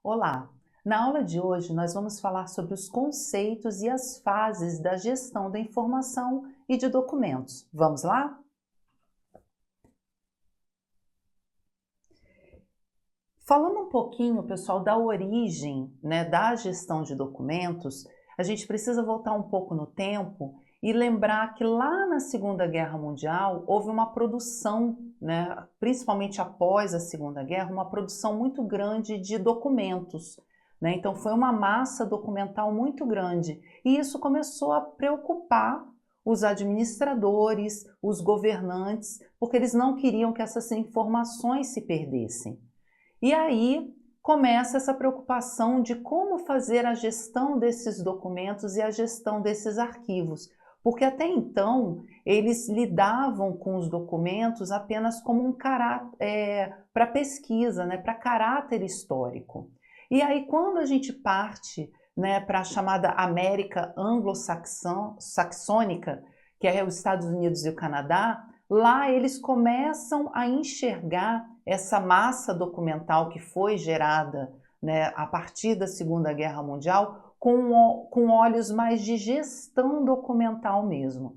Olá! Na aula de hoje nós vamos falar sobre os conceitos e as fases da gestão da informação e de documentos. Vamos lá? Falando um pouquinho, pessoal, da origem, da gestão de documentos, a gente precisa voltar um pouco no tempo e lembrar que lá na Segunda Guerra Mundial houve uma produção, principalmente após a Segunda Guerra, uma produção muito grande de documentos. Então foi uma massa documental muito grande e isso começou a preocupar os administradores, os governantes, porque eles não queriam que essas informações se perdessem. E aí começa essa preocupação de como fazer a gestão desses documentos e a gestão desses arquivos, porque até então eles lidavam com os documentos apenas como um caráter, para pesquisa, para caráter histórico. E aí quando a gente parte para a chamada América anglo-saxônica, que é os Estados Unidos e o Canadá, lá eles começam a enxergar essa massa documental que foi gerada a partir da Segunda Guerra Mundial com olhos mais de gestão documental mesmo,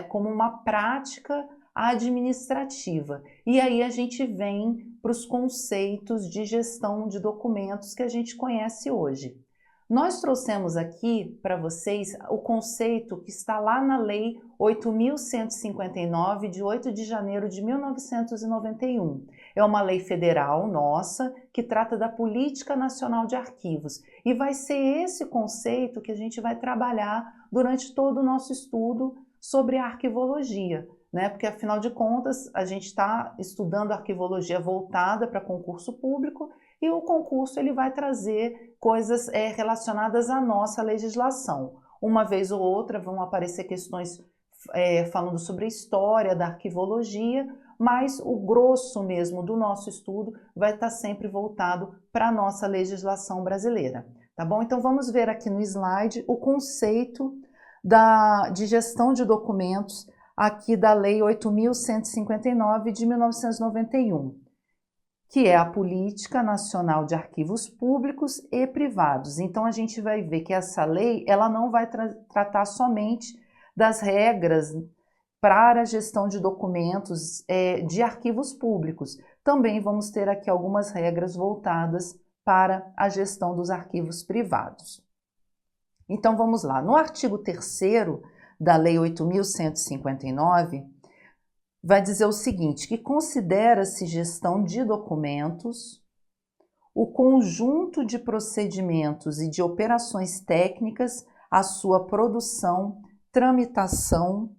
como uma prática administrativa. E aí a gente vem para os conceitos de gestão de documentos que a gente conhece hoje. Nós trouxemos aqui para vocês o conceito que está lá na Lei 8.159, de 8 de janeiro de 1991. É uma lei federal nossa que trata da Política Nacional de Arquivos. E vai ser esse conceito que a gente vai trabalhar durante todo o nosso estudo sobre a arquivologia, porque afinal de contas a gente está estudando arquivologia voltada para concurso público e o concurso ele vai trazer coisas relacionadas à nossa legislação. Uma vez ou outra vão aparecer questões falando sobre a história da arquivologia, mas o grosso mesmo do nosso estudo vai estar sempre voltado para a nossa legislação brasileira. Tá bom? Então vamos ver aqui no slide o conceito de gestão de documentos aqui da Lei 8.159 de 1991. Que é a Política Nacional de Arquivos Públicos e Privados. Então a gente vai ver que essa lei ela não vai tratar somente das regras para a gestão de documentos de arquivos públicos. Também vamos ter aqui algumas regras voltadas para a gestão dos arquivos privados. Então vamos lá. No artigo 3º da Lei 8.159, vai dizer o seguinte, que considera-se gestão de documentos o conjunto de procedimentos e de operações técnicas, a sua produção, tramitação,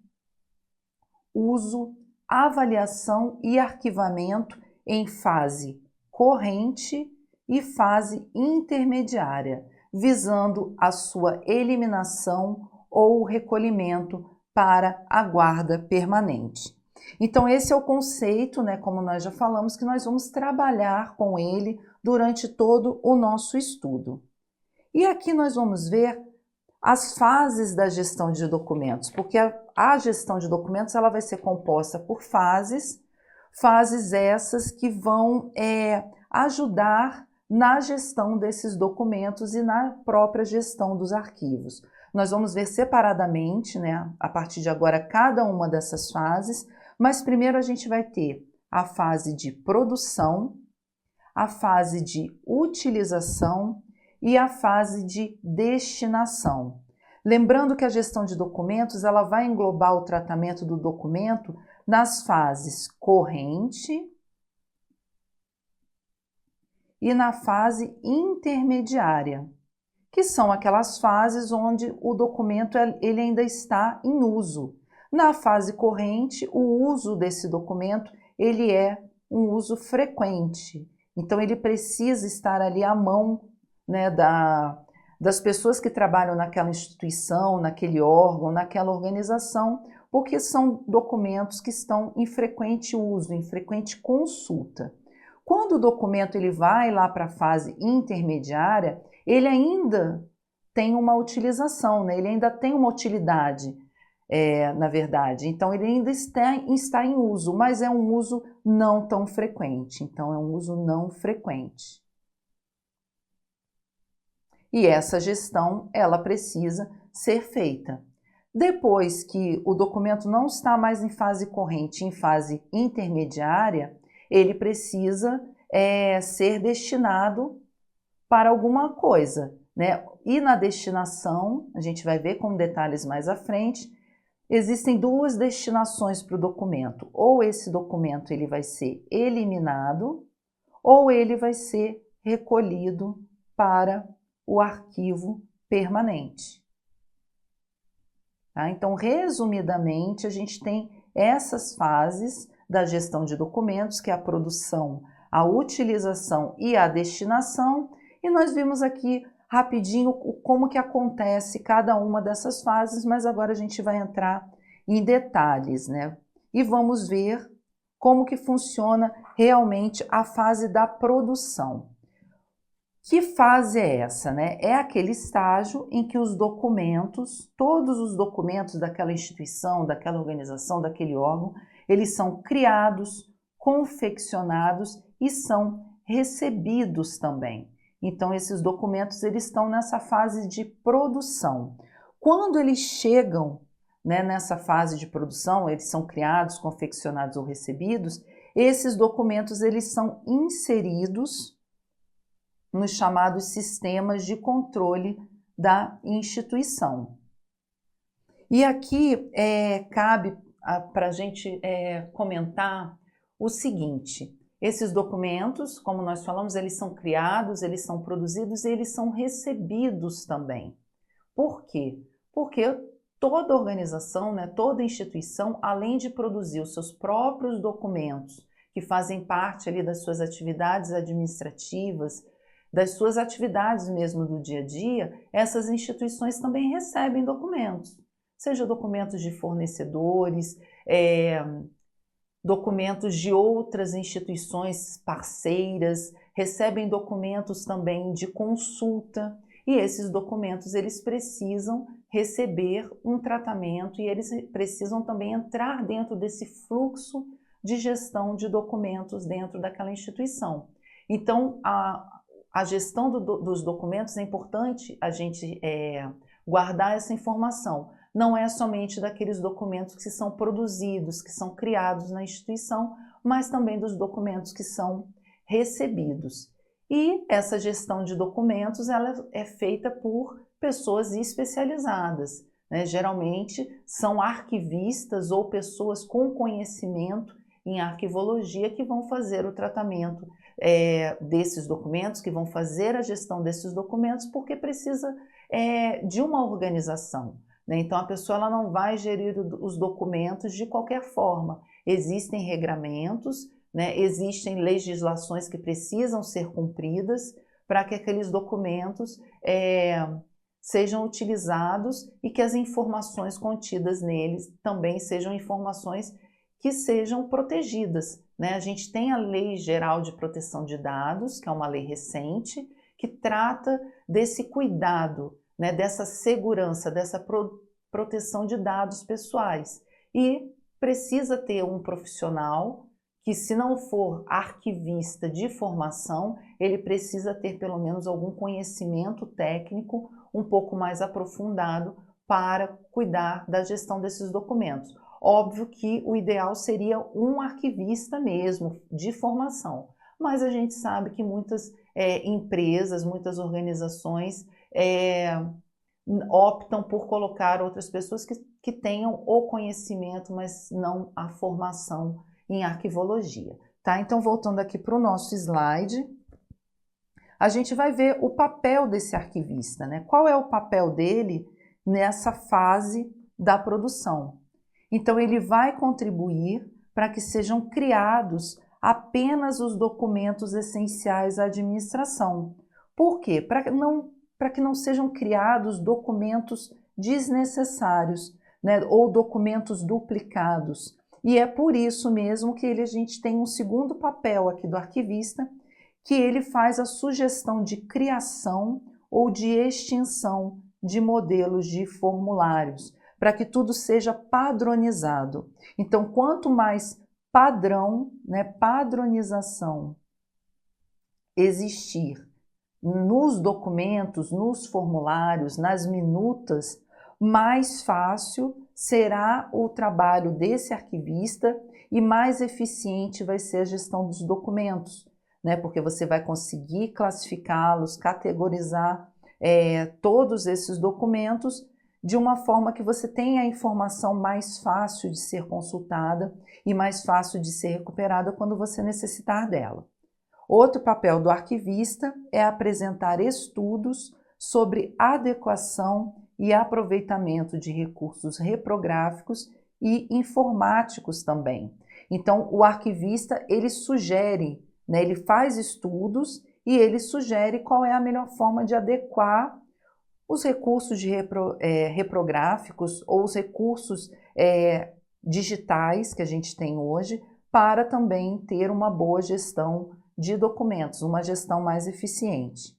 uso, avaliação e arquivamento em fase corrente e fase intermediária, visando a sua eliminação ou recolhimento para a guarda permanente. Então esse é o conceito, como nós já falamos, que nós vamos trabalhar com ele durante todo o nosso estudo. E aqui nós vamos ver as fases da gestão de documentos, porque a gestão de documentos ela vai ser composta por fases essas que vão ajudar na gestão desses documentos e na própria gestão dos arquivos. Nós vamos ver separadamente, a partir de agora, cada uma dessas fases, mas primeiro a gente vai ter a fase de produção, a fase de utilização e a fase de destinação. Lembrando que a gestão de documentos ela vai englobar o tratamento do documento nas fases corrente e na fase intermediária, que são aquelas fases onde o documento ele ainda está em uso. Na fase corrente, o uso desse documento ele é um uso frequente. Então, ele precisa estar ali à mão das pessoas que trabalham naquela instituição, naquele órgão, naquela organização, porque são documentos que estão em frequente uso, em frequente consulta. Quando o documento ele vai lá para a fase intermediária, ele ainda tem uma utilização, ele ainda tem uma utilidade. na verdade. Então, ele ainda está em uso, mas é um uso não tão frequente. Então, é um uso não frequente. E essa gestão, ela precisa ser feita. Depois que o documento não está mais em fase corrente, em fase intermediária, ele precisa ser destinado para alguma coisa, né? E na destinação, a gente vai ver com detalhes mais à frente, existem duas destinações para o documento. Ou esse documento ele vai ser eliminado, ou ele vai ser recolhido para o arquivo permanente. Tá? Então, resumidamente, a gente tem essas fases da gestão de documentos, que é a produção, a utilização e a destinação, e nós vimos aqui rapidinho como que acontece cada uma dessas fases, mas agora a gente vai entrar em detalhes, né? E vamos ver como que funciona realmente a fase da produção. Que fase é essa, né? É aquele estágio em que os documentos, todos os documentos daquela instituição, daquela organização, daquele órgão, eles são criados, confeccionados e são recebidos também. Então, esses documentos, eles estão nessa fase de produção. Quando eles chegam, né, nessa fase de produção, eles são criados, confeccionados ou recebidos, esses documentos, eles são inseridos nos chamados sistemas de controle da instituição. E aqui cabe para a gente comentar o seguinte: esses documentos, como nós falamos, eles são criados, eles são produzidos e eles são recebidos também. Por quê? Porque toda organização, né, toda instituição, além de produzir os seus próprios documentos, que fazem parte ali das suas atividades administrativas, das suas atividades mesmo do dia a dia, essas instituições também recebem documentos, seja documentos de fornecedores, documentos de outras instituições parceiras, recebem documentos também de consulta, e esses documentos eles precisam receber um tratamento e eles precisam também entrar dentro desse fluxo de gestão de documentos dentro daquela instituição. Então, a gestão dos documentos é importante a gente guardar essa informação. Não é somente daqueles documentos que são produzidos, que são criados na instituição, mas também dos documentos que são recebidos. E essa gestão de documentos ela é feita por pessoas especializadas, né? Geralmente são arquivistas ou pessoas com conhecimento em arquivologia que vão fazer o tratamento desses documentos, que vão fazer a gestão desses documentos, porque precisa de uma organização, né? Então a pessoa ela não vai gerir os documentos de qualquer forma. Existem regramentos, né? Existem legislações que precisam ser cumpridas para que aqueles documentos sejam utilizados e que as informações contidas neles também sejam informações que sejam protegidas, né? A gente tem a Lei Geral de Proteção de Dados, que é uma lei recente, que trata desse cuidado, né? Dessa segurança, dessa proteção de dados pessoais. E precisa ter um profissional que, se não for arquivista de formação, ele precisa ter pelo menos algum conhecimento técnico um pouco mais aprofundado para cuidar da gestão desses documentos. Óbvio que o ideal seria um arquivista mesmo, de formação, mas a gente sabe que muitas empresas, muitas organizações optam por colocar outras pessoas que tenham o conhecimento, mas não a formação em arquivologia. Tá? Então, voltando aqui para o nosso slide, a gente vai ver o papel desse arquivista, né? Qual é o papel dele nessa fase da produção? Então, ele vai contribuir para que sejam criados apenas os documentos essenciais à administração. Por quê? Para que não sejam criados documentos desnecessários, né? Ou documentos duplicados. E é por isso mesmo que a gente tem um segundo papel aqui do arquivista, que ele faz a sugestão de criação ou de extinção de modelos de formulários, para que tudo seja padronizado. Então, quanto mais padrão, né, padronização existir nos documentos, nos formulários, nas minutas, mais fácil será o trabalho desse arquivista e mais eficiente vai ser a gestão dos documentos, né? Porque você vai conseguir classificá-los, categorizar todos esses documentos de uma forma que você tenha a informação mais fácil de ser consultada e mais fácil de ser recuperada quando você necessitar dela. Outro papel do arquivista é apresentar estudos sobre adequação e aproveitamento de recursos reprográficos e informáticos também. Então, o arquivista, ele sugere, né, ele faz estudos e ele sugere qual é a melhor forma de adequar os recursos reprográficos ou os recursos digitais que a gente tem hoje para também ter uma boa gestão de documentos, uma gestão mais eficiente.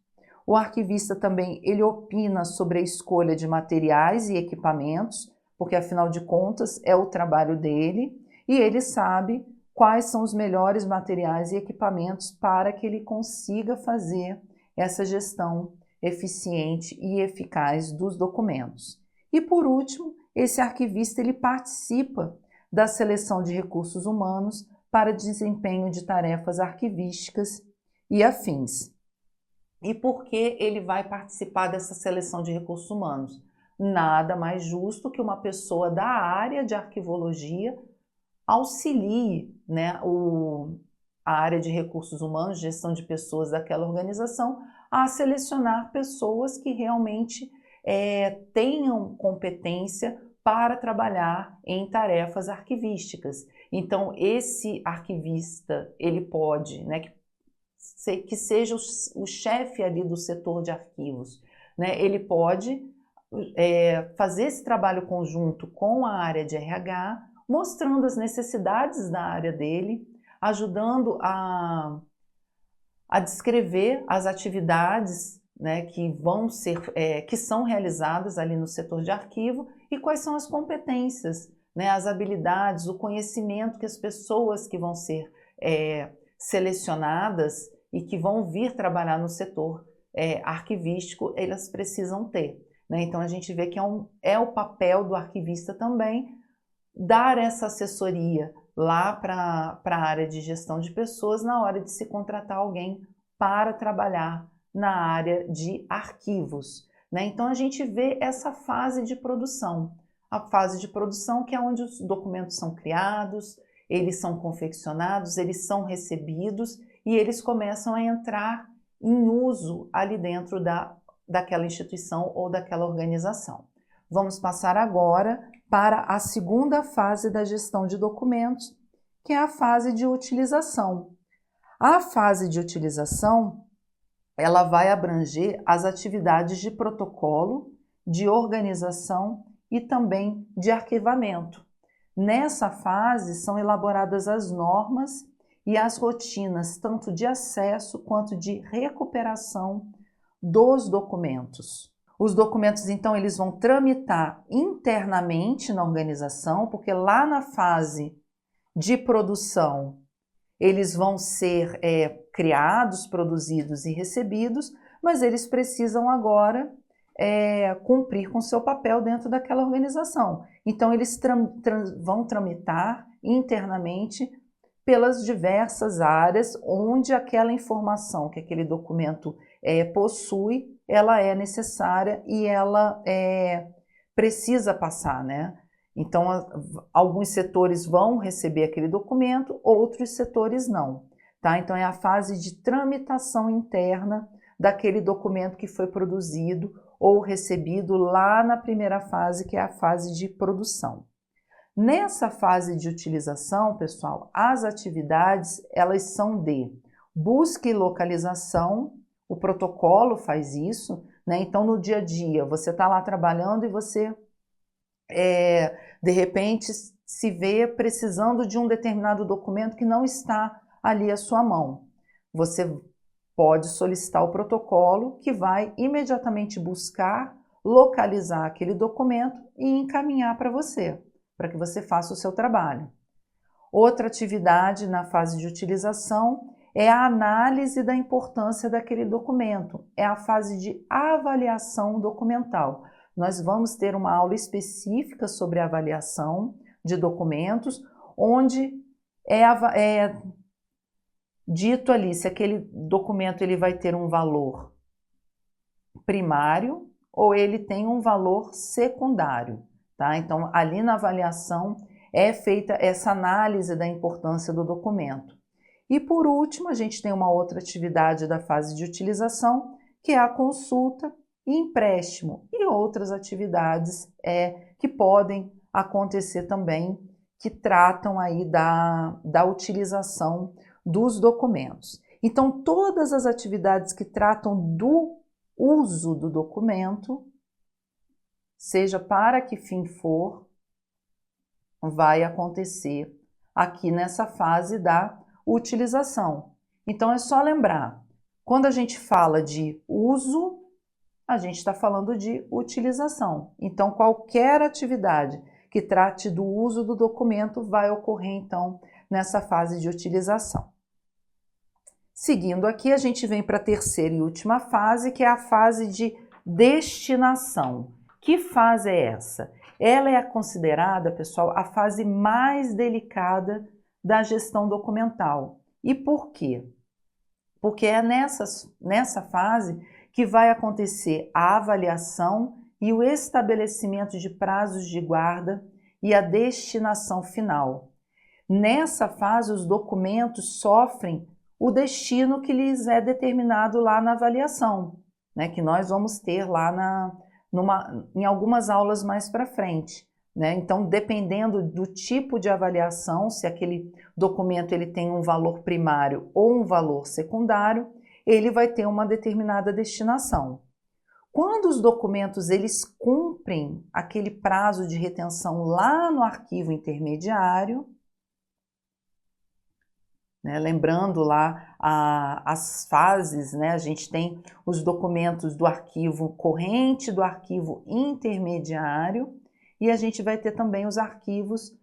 O arquivista também, ele opina sobre a escolha de materiais e equipamentos, porque afinal de contas é o trabalho dele, e ele sabe quais são os melhores materiais e equipamentos para que ele consiga fazer essa gestão eficiente e eficaz dos documentos. E por último, esse arquivista ele participa da seleção de recursos humanos para desempenho de tarefas arquivísticas e afins. E por que ele vai participar dessa seleção de recursos humanos? Nada mais justo que uma pessoa da área de arquivologia auxilie, né, a área de recursos humanos, gestão de pessoas daquela organização, a selecionar pessoas que realmente tenham competência para trabalhar em tarefas arquivísticas. Então, esse arquivista, ele pode, né, que seja o chefe ali do setor de arquivos, né, ele pode fazer esse trabalho conjunto com a área de RH, mostrando as necessidades da área dele, ajudando a descrever as atividades, né, que são realizadas ali no setor de arquivo e quais são as competências, né, as habilidades, o conhecimento que as pessoas que vão ser selecionadas e que vão vir trabalhar no setor arquivístico, elas precisam ter, né? Então a gente vê que é o papel do arquivista também dar essa assessoria lá para a área de gestão de pessoas na hora de se contratar alguém para trabalhar na área de arquivos, né? Então a gente vê essa fase de produção, a fase de produção que é onde os documentos são criados, eles são confeccionados, eles são recebidos e eles começam a entrar em uso ali dentro daquela instituição ou daquela organização. Vamos passar agora para a segunda fase da gestão de documentos, que é a fase de utilização. A fase de utilização, ela vai abranger as atividades de protocolo, de organização e também de arquivamento. Nessa fase são elaboradas as normas e as rotinas, tanto de acesso quanto de recuperação dos documentos. Os documentos, então, eles vão tramitar internamente na organização, porque lá na fase de produção, eles vão ser criados, produzidos e recebidos, mas eles precisam agora cumprir com seu papel dentro daquela organização. Então, eles vão tramitar internamente pelas diversas áreas onde aquela informação que aquele documento possui, ela é necessária e ela precisa passar, né? Então, alguns setores vão receber aquele documento, outros setores não, tá? Então, é a fase de tramitação interna daquele documento que foi produzido ou recebido lá na primeira fase, que é a fase de produção. Nessa fase de utilização, pessoal, as atividades, elas são de busca e localização, o protocolo faz isso, né? Então, no dia a dia, você está lá trabalhando e você, de repente, se vê precisando de um determinado documento que não está ali à sua mão. Você pode solicitar o protocolo que vai imediatamente buscar localizar aquele documento e encaminhar para que você faça o seu trabalho. Outra atividade na fase de utilização é a análise da importância daquele documento, é a fase de avaliação documental. Nós vamos ter uma aula específica sobre avaliação de documentos, onde é dito ali se aquele documento ele vai ter um valor primário ou ele tem um valor secundário, tá? Então, ali na avaliação é feita essa análise da importância do documento. E por último, a gente tem uma outra atividade da fase de utilização, que é a consulta e empréstimo, e outras atividades que podem acontecer também, que tratam aí da utilização dos documentos. Então, todas as atividades que tratam do uso do documento, seja para que fim for, vai acontecer aqui nessa fase da utilização. Então, é só lembrar, quando a gente fala de uso, a gente está falando de utilização. Então, qualquer atividade que trate do uso do documento vai ocorrer, então, nessa fase de utilização. Seguindo aqui, a gente vem para a terceira e última fase, que é a fase de destinação. Que fase é essa? Ela é considerada, pessoal, a fase mais delicada da gestão documental. E por quê? Porque é nessa fase que vai acontecer a avaliação e o estabelecimento de prazos de guarda e a destinação final. Nessa fase, os documentos sofrem o destino que lhes é determinado lá na avaliação, né, que nós vamos ter lá em algumas aulas mais para frente. Né? Então, dependendo do tipo de avaliação, se aquele documento ele tem um valor primário ou um valor secundário, ele vai ter uma determinada destinação. Quando os documentos eles cumprem aquele prazo de retenção lá no arquivo intermediário, né, lembrando lá as fases, né, a gente tem os documentos do arquivo corrente, do arquivo intermediário, e a gente vai ter também os arquivos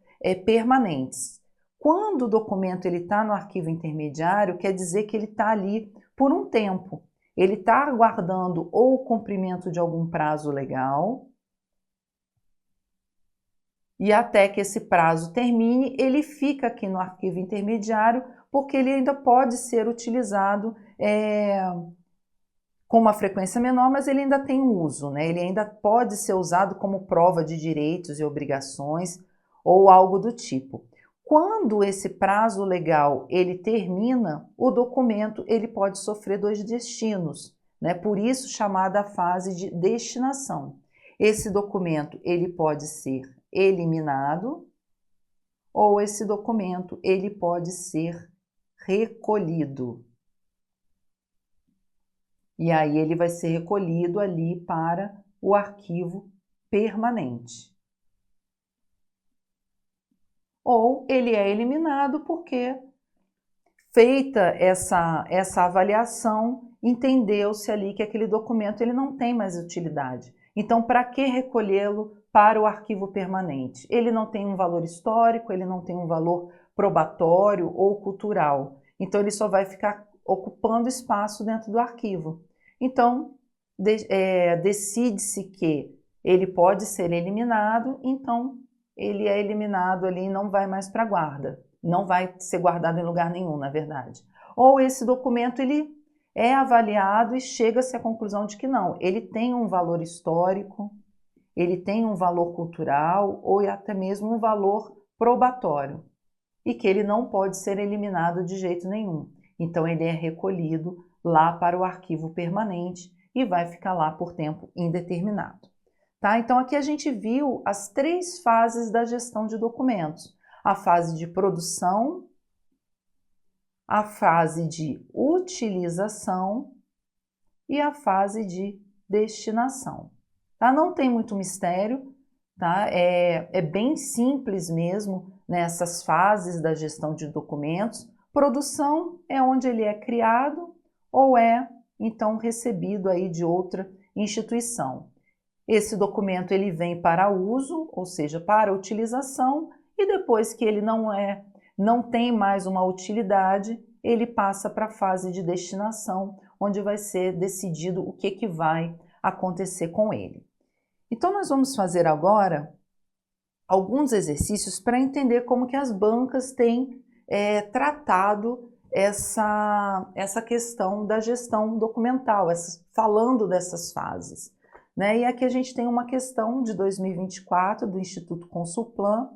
permanentes. Quando o documento está no arquivo intermediário, quer dizer que ele está ali por um tempo. Ele está aguardando ou o cumprimento de algum prazo legal, e até que esse prazo termine, ele fica aqui no arquivo intermediário, porque ele ainda pode ser utilizado com uma frequência menor, mas ele ainda tem um uso, né? Ele ainda pode ser usado como prova de direitos e obrigações ou algo do tipo. Quando esse prazo legal ele termina, o documento ele pode sofrer dois destinos, né? Por isso chamada a fase de destinação. Esse documento ele pode ser eliminado ou esse documento ele pode ser recolhido. E aí ele vai ser recolhido ali para o arquivo permanente. Ou ele é eliminado porque, feita essa avaliação, entendeu-se ali que aquele documento ele não tem mais utilidade. Então, para que recolhê-lo para o arquivo permanente? Ele não tem um valor histórico, ele não tem um valor probatório ou cultural. Então, ele só vai ficar ocupando espaço dentro do arquivo. Então, decide-se que ele pode ser eliminado, então ele é eliminado ali e não vai mais para a guarda. Não vai ser guardado em lugar nenhum, na verdade. Ou esse documento ele é avaliado e chega-se à conclusão de que não, ele tem um valor histórico, ele tem um valor cultural ou até mesmo um valor probatório e que ele não pode ser eliminado de jeito nenhum. Então ele é recolhido lá para o arquivo permanente e vai ficar lá por tempo indeterminado. Tá? Então aqui a gente viu as três fases da gestão de documentos. A fase de produção, a fase de utilização e a fase de destinação. Tá? Não tem muito mistério, tá? É bem simples mesmo nessas fases da gestão de documentos. Produção é onde ele é criado ou é, então, recebido aí de outra instituição. esse documento ele vem para uso, ou seja, para utilização, e depois que ele não tem mais uma utilidade, ele passa para a fase de destinação, onde vai ser decidido o que vai acontecer com ele. Então nós vamos fazer agora alguns exercícios para entender como que as bancas têm tratado essa questão da gestão documental, falando dessas fases. Né? E aqui a gente tem uma questão de 2024 do Instituto Consulplan,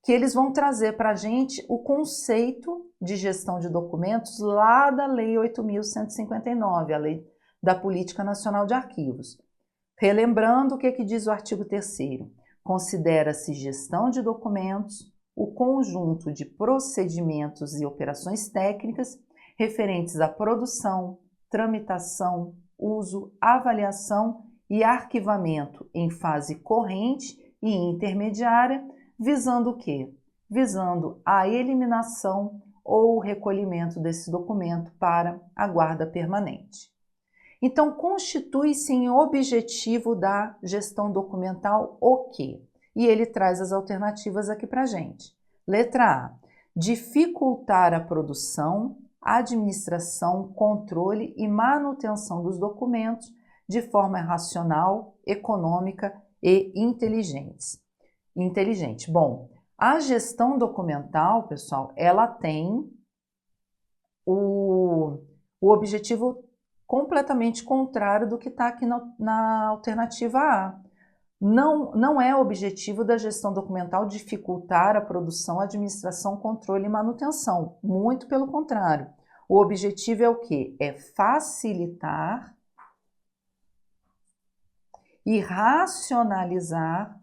que eles vão trazer para a gente o conceito de gestão de documentos lá da Lei 8.159, a Lei da Política Nacional de Arquivos. Relembrando o que diz o artigo 3º, considera-se gestão de documentos o conjunto de procedimentos e operações técnicas referentes à produção, tramitação, uso, avaliação e arquivamento em fase corrente e intermediária, visando o quê? Visando a eliminação ou recolhimento desse documento para a guarda permanente. Então, constitui-se em objetivo da gestão documental o quê? E ele traz as alternativas aqui para a gente. Letra A, dificultar a produção, administração, controle e manutenção dos documentos de forma racional, econômica e inteligente. Bom, a gestão documental, pessoal, ela tem o objetivo completamente contrário do que está aqui na alternativa A. Não é objetivo da gestão documental dificultar a produção, administração, controle e manutenção. Muito pelo contrário. O objetivo é o quê? É facilitar e racionalizar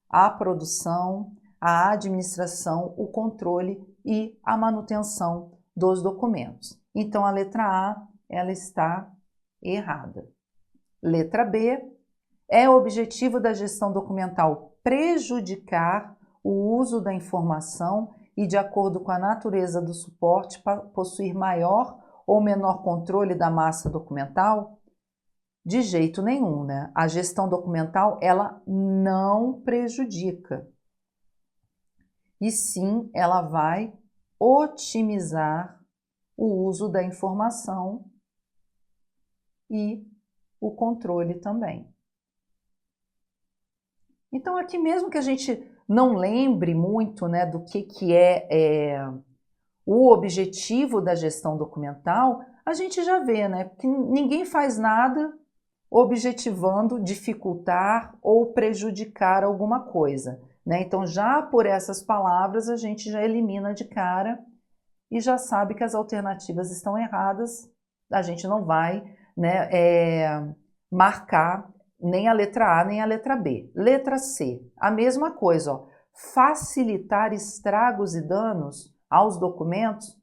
a produção, a administração, o controle e a manutenção dos documentos. Então, a letra A, ela está errada. Letra B, é objetivo da gestão documental prejudicar o uso da informação e, de acordo com a natureza do suporte, possuir maior ou menor controle da massa documental? De jeito nenhum, né? A gestão documental, ela não prejudica. E sim, ela vai otimizar o uso da informação e o controle também. Então, aqui mesmo que a gente não lembre muito, né, do que é o objetivo da gestão documental, a gente já vê, né, que ninguém faz nada objetivando dificultar ou prejudicar alguma coisa, né? Então, já por essas palavras, a gente já elimina de cara e já sabe que as alternativas estão erradas, a gente não vai, né, marcar nem a letra A nem a letra B. Letra C, a mesma coisa, ó, facilitar estragos e danos aos documentos,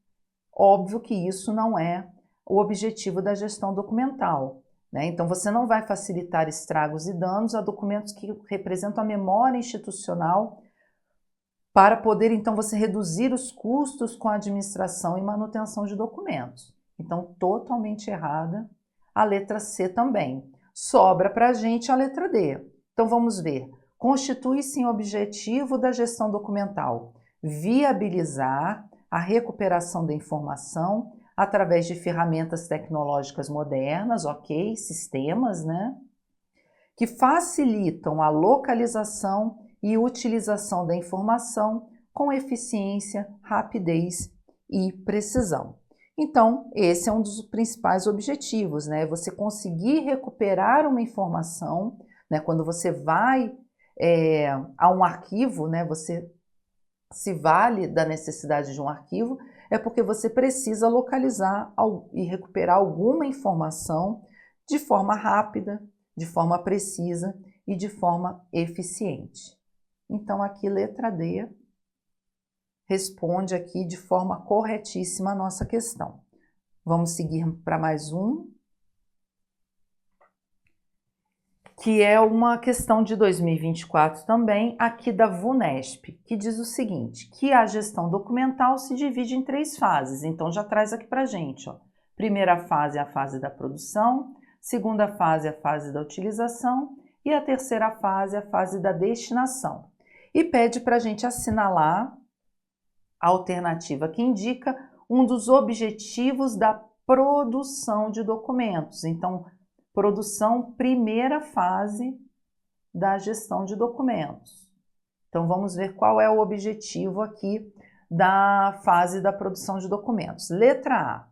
óbvio que isso não é o objetivo da gestão documental. Né? Então, você não vai facilitar estragos e danos a documentos que representam a memória institucional para poder, então, você reduzir os custos com a administração e manutenção de documentos. Então, totalmente errada. A letra C também. Sobra para a gente a letra D. Então, vamos ver. Constitui-se em objetivo da gestão documental viabilizar a recuperação da informação através de ferramentas tecnológicas modernas, ok, sistemas, né, que facilitam a localização e utilização da informação com eficiência, rapidez e precisão. Então, esse é um dos principais objetivos, né, você conseguir recuperar uma informação, né, quando você vai a um arquivo, né, você se vale da necessidade de um arquivo, é porque você precisa localizar e recuperar alguma informação de forma rápida, de forma precisa e de forma eficiente. Então, aqui, letra D responde aqui de forma corretíssima a nossa questão. Vamos seguir para mais um, que é uma questão de 2024 também, aqui da VUNESP, que diz o seguinte, que a gestão documental se divide em 3 fases. Então, já traz aqui para a gente, ó. Primeira fase é a fase da produção, segunda fase é a fase da utilização e a terceira fase é a fase da destinação. E pede para a gente assinalar a alternativa que indica um dos objetivos da produção de documentos. Então, produção, primeira fase da gestão de documentos. Então, vamos ver qual é o objetivo aqui da fase da produção de documentos. Letra A,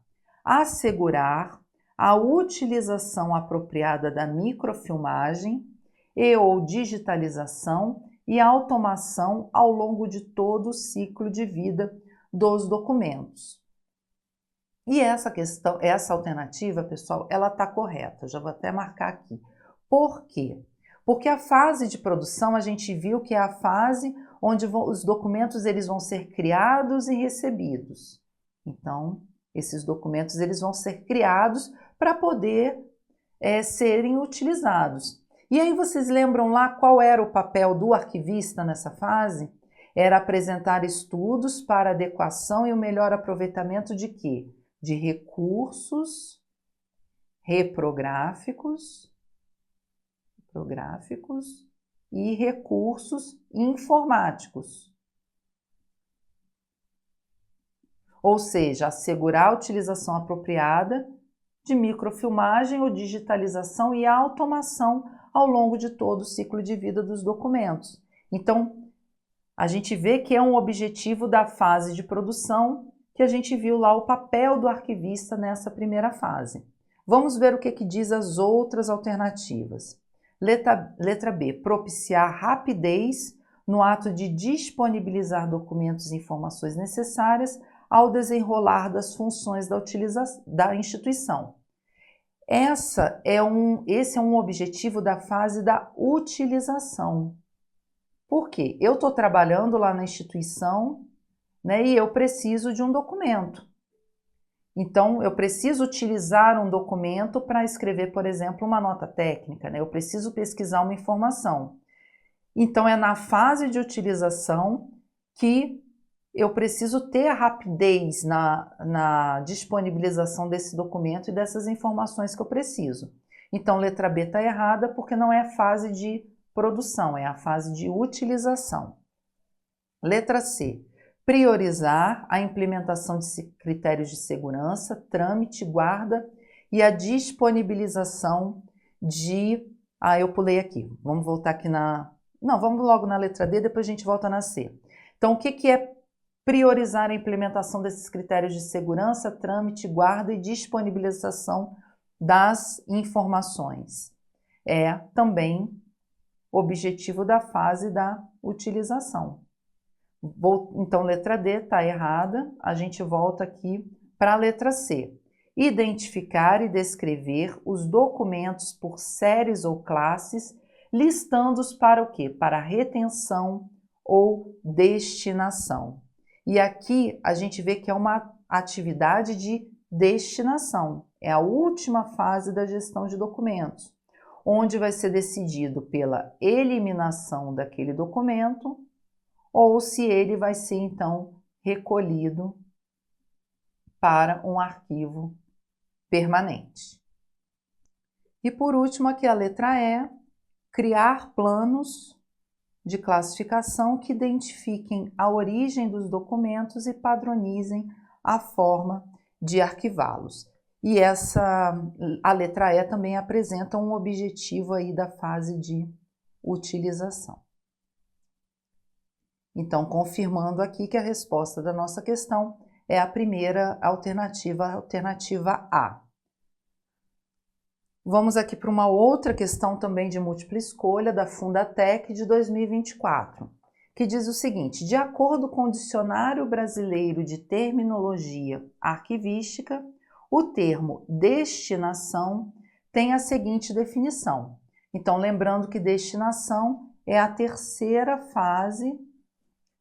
assegurar a utilização apropriada da microfilmagem e ou digitalização e automação ao longo de todo o ciclo de vida dos documentos. E essa alternativa, pessoal, ela está correta. Já vou até marcar aqui. Por quê? Porque a fase de produção, a gente viu que é a fase onde os documentos eles vão ser criados e recebidos. Então, esses documentos eles vão ser criados para poder serem utilizados. E aí vocês lembram lá qual era o papel do arquivista nessa fase? Era apresentar estudos para adequação e o melhor aproveitamento de quê? De recursos reprográficos e recursos informáticos. Ou seja, assegurar a utilização apropriada de microfilmagem ou digitalização e automação ao longo de todo o ciclo de vida dos documentos. Então, a gente vê que é um objetivo da fase de produção, que a gente viu lá o papel do arquivista nessa primeira fase. Vamos ver o que diz as outras alternativas. Letra B, propiciar rapidez no ato de disponibilizar documentos e informações necessárias ao desenrolar das funções da instituição. Esse é um objetivo da fase da utilização. Por quê? Eu estou trabalhando lá na instituição, né, e eu preciso de um documento. Então, eu preciso utilizar um documento para escrever, por exemplo, uma nota técnica, né? Eu preciso pesquisar uma informação. Então, é na fase de utilização que eu preciso ter a rapidez na disponibilização desse documento e dessas informações que eu preciso. Então, letra B está errada porque não é a fase de produção, é a fase de utilização. Letra C, priorizar a implementação de critérios de segurança, trâmite, guarda e a disponibilização de... eu pulei aqui. Vamos voltar aqui Não, vamos logo na letra D, depois a gente volta na C. Então, o que é priorizar a implementação desses critérios de segurança, trâmite, guarda e disponibilização das informações? É também objetivo da fase da utilização. Então, letra D está errada, a gente volta aqui para a letra C. Identificar e descrever os documentos por séries ou classes, listando-os para o quê? Para retenção ou destinação. E aqui a gente vê que é uma atividade de destinação, é a última fase da gestão de documentos, onde vai ser decidido pela eliminação daquele documento ou se ele vai ser, então, recolhido para um arquivo permanente. E por último, aqui a letra E, criar planos de classificação que identifiquem a origem dos documentos e padronizem a forma de arquivá-los. E a letra E também apresenta um objetivo aí da fase de utilização. Então, confirmando aqui que a resposta da nossa questão é a primeira alternativa, a alternativa A. Vamos aqui para uma outra questão também de múltipla escolha da Fundatec de 2024, que diz o seguinte: de acordo com o Dicionário Brasileiro de Terminologia Arquivística, o termo destinação tem a seguinte definição. Então, lembrando que destinação é a terceira fase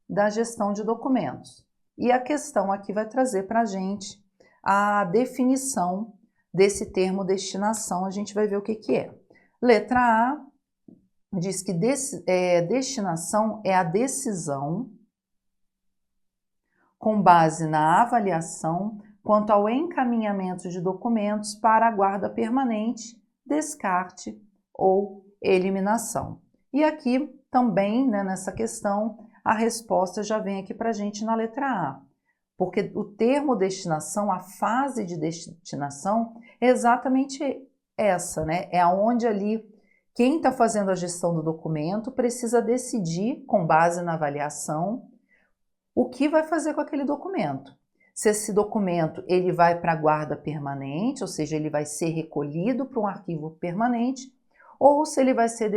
da gestão de documentos. E a questão aqui vai trazer para a gente a definição desse termo destinação, a gente vai ver o que é. Letra A diz que destinação é a decisão com base na avaliação quanto ao encaminhamento de documentos para a guarda permanente descarte ou eliminação. E aqui também, né, nessa questão, a resposta já vem aqui para a gente na letra A. Porque o termo destinação, a fase de destinação, é exatamente essa, né? É onde ali quem está fazendo a gestão do documento precisa decidir, com base na avaliação, o que vai fazer com aquele documento. Se esse documento ele vai para a guarda permanente, ou seja, ele vai ser recolhido para um arquivo permanente, ou se ele vai ser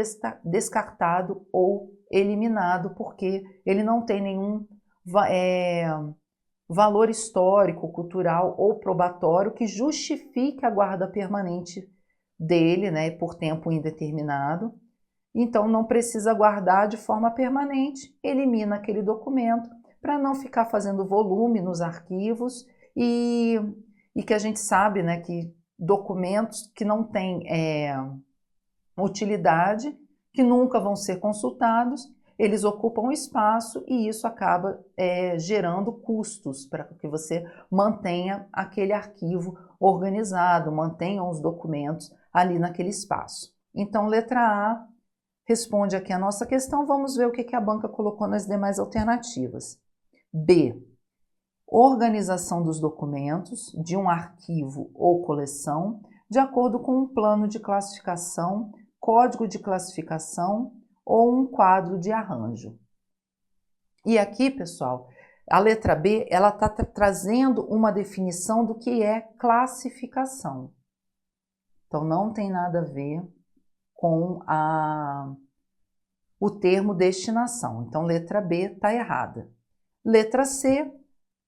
descartado ou eliminado, porque ele não tem nenhum valor histórico, cultural ou probatório que justifique a guarda permanente dele, né, por tempo indeterminado. Então, não precisa guardar de forma permanente, elimina aquele documento para não ficar fazendo volume nos arquivos e que a gente sabe, né, que documentos que não têm utilidade, que nunca vão ser consultados, eles ocupam espaço e isso acaba gerando custos para que você mantenha aquele arquivo organizado, mantenha os documentos ali naquele espaço. Então, letra A responde aqui a nossa questão. Vamos ver o que a banca colocou nas demais alternativas. B. Organização dos documentos de um arquivo ou coleção de acordo com um plano de classificação, código de classificação ou um quadro de arranjo. E aqui, pessoal, a letra B, ela está trazendo uma definição do que é classificação. Então, não tem nada a ver com o termo destinação. Então, letra B está errada. Letra C,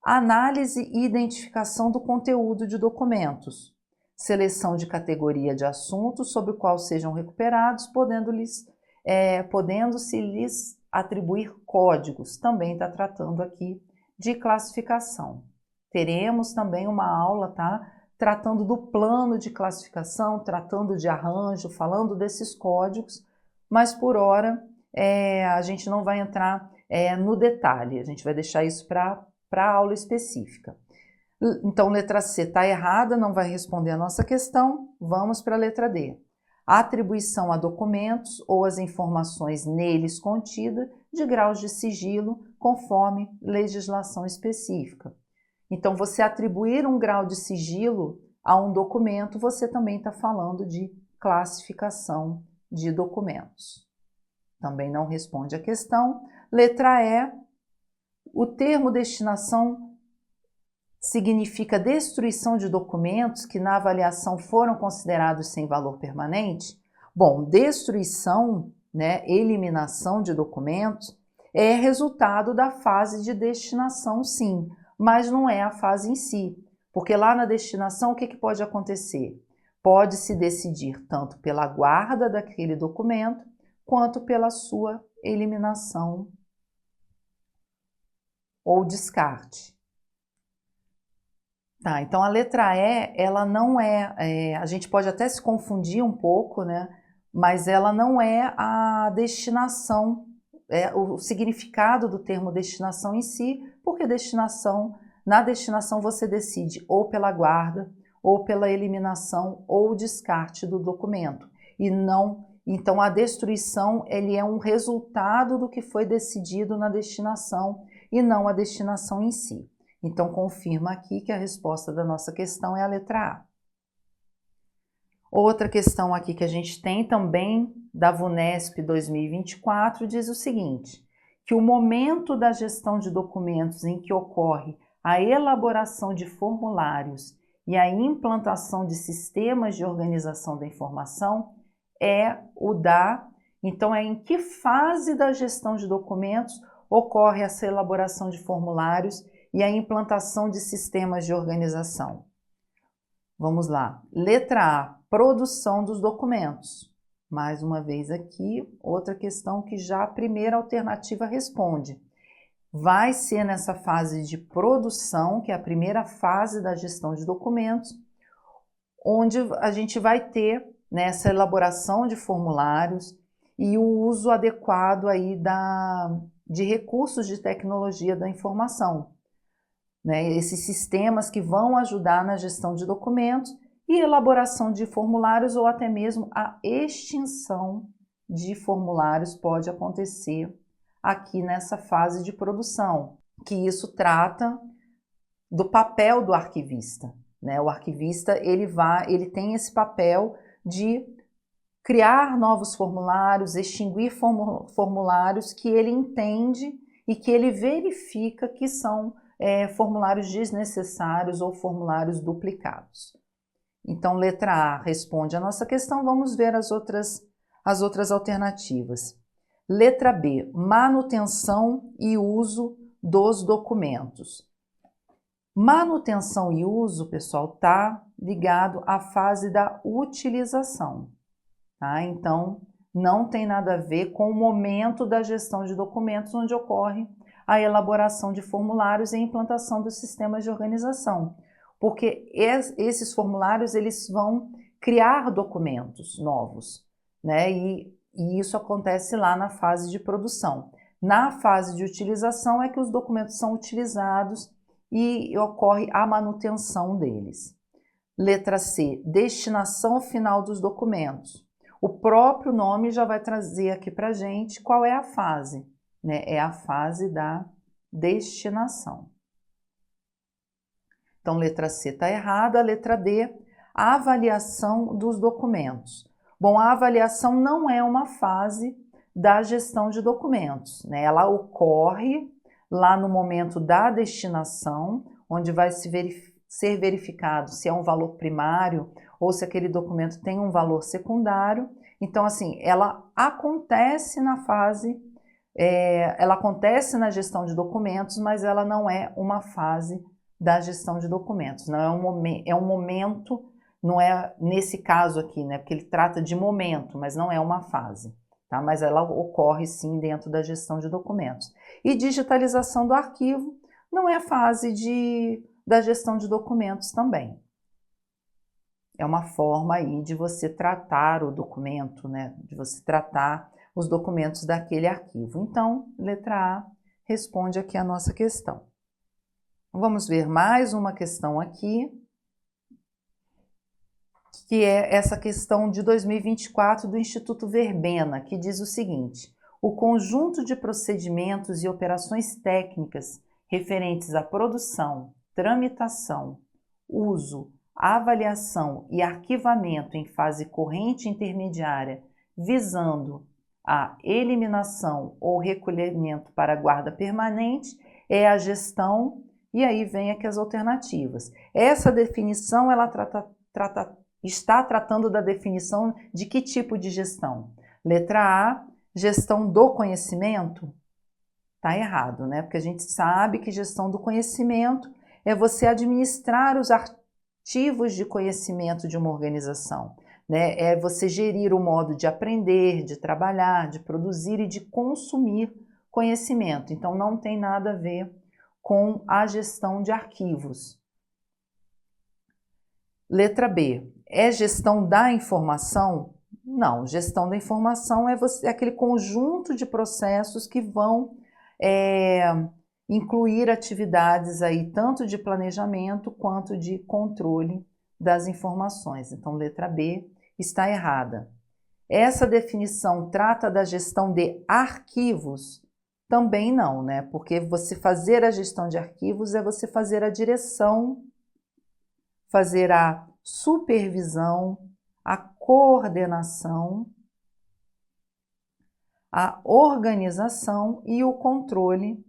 análise e identificação do conteúdo de documentos. Seleção de categoria de assuntos sobre o qual sejam recuperados, podendo-se lhes atribuir códigos. Também está tratando aqui de classificação. Teremos também uma aula, tá? Tratando do plano de classificação, tratando de arranjo, falando desses códigos, mas por hora a gente não vai entrar no detalhe, a gente vai deixar isso para a aula específica. Então, letra C está errada, não vai responder a nossa questão. Vamos para a letra D. Atribuição a documentos ou as informações neles contidas de graus de sigilo conforme legislação específica. Então, você atribuir um grau de sigilo a um documento, você também está falando de classificação de documentos. Também não responde a questão. Letra E, o termo destinação significa destruição de documentos que na avaliação foram considerados sem valor permanente? Bom, destruição, né, eliminação de documentos é resultado da fase de destinação, sim, mas não é a fase em si, porque lá na destinação o que pode acontecer? Pode-se decidir tanto pela guarda daquele documento quanto pela sua eliminação ou descarte. Tá, então a letra E, ela não a gente pode até se confundir um pouco, né? Mas ela não é a destinação, o significado do termo destinação em si, porque na destinação você decide ou pela guarda, ou pela eliminação ou descarte do documento. E não, então a destruição, ele é um resultado do que foi decidido na destinação e não a destinação em si. Então, confirma aqui que a resposta da nossa questão é a letra A. Outra questão aqui que a gente tem também da VUNESP 2024 diz o seguinte, que o momento da gestão de documentos em que ocorre a elaboração de formulários e a implantação de sistemas de organização da informação é o da... Então, é em que fase da gestão de documentos ocorre essa elaboração de formulários e a implantação de sistemas de organização. Vamos lá. Letra A, produção dos documentos. Mais uma vez aqui, outra questão que já a primeira alternativa responde. Vai ser nessa fase de produção, que é a primeira fase da gestão de documentos, onde a gente vai ter nessa elaboração de formulários e o uso adequado aí de recursos de tecnologia da informação. Né, esses sistemas que vão ajudar na gestão de documentos e elaboração de formulários ou até mesmo a extinção de formulários pode acontecer aqui nessa fase de produção, que isso trata do papel do arquivista, né? O arquivista ele tem esse papel de criar novos formulários, extinguir formulários que ele entende e que ele verifica que são formulários desnecessários ou formulários duplicados. Então, letra A responde a nossa questão, vamos ver as outras alternativas. Letra B, manutenção e uso dos documentos. Manutenção e uso, pessoal, está ligado à fase da utilização, tá? Então, não tem nada a ver com o momento da gestão de documentos, onde ocorre a elaboração de formulários e a implantação dos sistemas de organização, porque esses formulários eles vão criar documentos novos, né? E isso acontece lá na fase de produção. Na fase de utilização é que os documentos são utilizados e ocorre a manutenção deles. Letra C, destinação final dos documentos. O próprio nome já vai trazer aqui para a gente qual é a fase, né? É a fase da destinação. Então, letra C está errada. Letra D, a avaliação dos documentos. Bom, a avaliação não é uma fase da gestão de documentos, né? Ela ocorre lá no momento da destinação, onde vai ser verificado se é um valor primário ou se aquele documento tem um valor secundário. Então, assim, ela acontece na fase, ela acontece na gestão de documentos, mas ela não é uma fase da gestão de documentos. Não é um momento, não é nesse caso aqui, né? Porque ele trata de momento, mas não é uma fase, tá? Mas ela ocorre sim dentro da gestão de documentos. E digitalização do arquivo não é fase da gestão de documentos também. É uma forma aí de você tratar o documento, né? De você tratar os documentos daquele arquivo. Então, letra A responde aqui a nossa questão. Vamos ver mais uma questão aqui, que é essa questão de 2024 do Instituto Verbena, que diz o seguinte: o conjunto de procedimentos e operações técnicas referentes à produção, tramitação, uso, avaliação e arquivamento em fase corrente e intermediária, visando a eliminação ou recolhimento para a guarda permanente, é a gestão. E aí vem aqui as alternativas. Essa definição, ela está tratando da definição de que tipo de gestão? Letra A, gestão do conhecimento? Está errado, né? Porque a gente sabe que gestão do conhecimento é você administrar os ativos de conhecimento de uma organização, né? É você gerir o modo de aprender, de trabalhar, de produzir e de consumir conhecimento. Então, não tem nada a ver com a gestão de arquivos. Letra B, é gestão da informação? Não, gestão da informação é aquele conjunto de processos que vão incluir atividades aí tanto de planejamento quanto de controle das informações. Então, letra B está errada. Essa definição trata da gestão de arquivos? Também não, né? Porque você fazer a gestão de arquivos é você fazer a direção, fazer a supervisão, a coordenação, a organização e o controle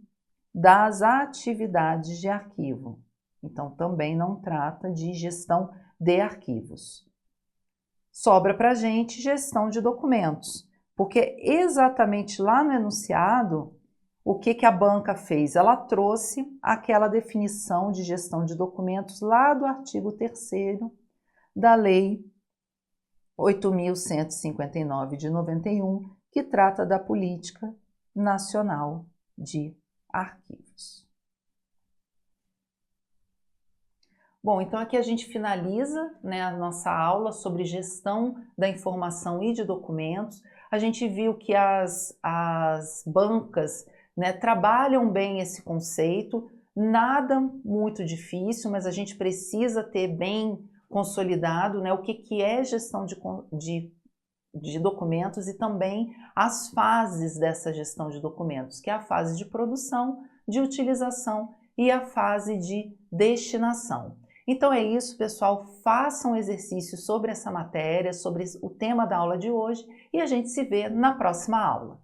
das atividades de arquivo. Então, também não trata de gestão de arquivos. Sobra para a gente gestão de documentos, porque exatamente lá no enunciado, o que a banca fez? Ela trouxe aquela definição de gestão de documentos lá do artigo 3º da Lei 8.159 de 91, que trata da Política Nacional de Arquivos. Bom, então aqui a gente finaliza, né, a nossa aula sobre gestão da informação e de documentos. A gente viu que as bancas, né, trabalham bem esse conceito, nada muito difícil, mas a gente precisa ter bem consolidado, né, o que é gestão de documentos e também as fases dessa gestão de documentos, que é a fase de produção, de utilização e a fase de destinação. Então é isso, pessoal, façam exercício sobre essa matéria, sobre o tema da aula de hoje e a gente se vê na próxima aula.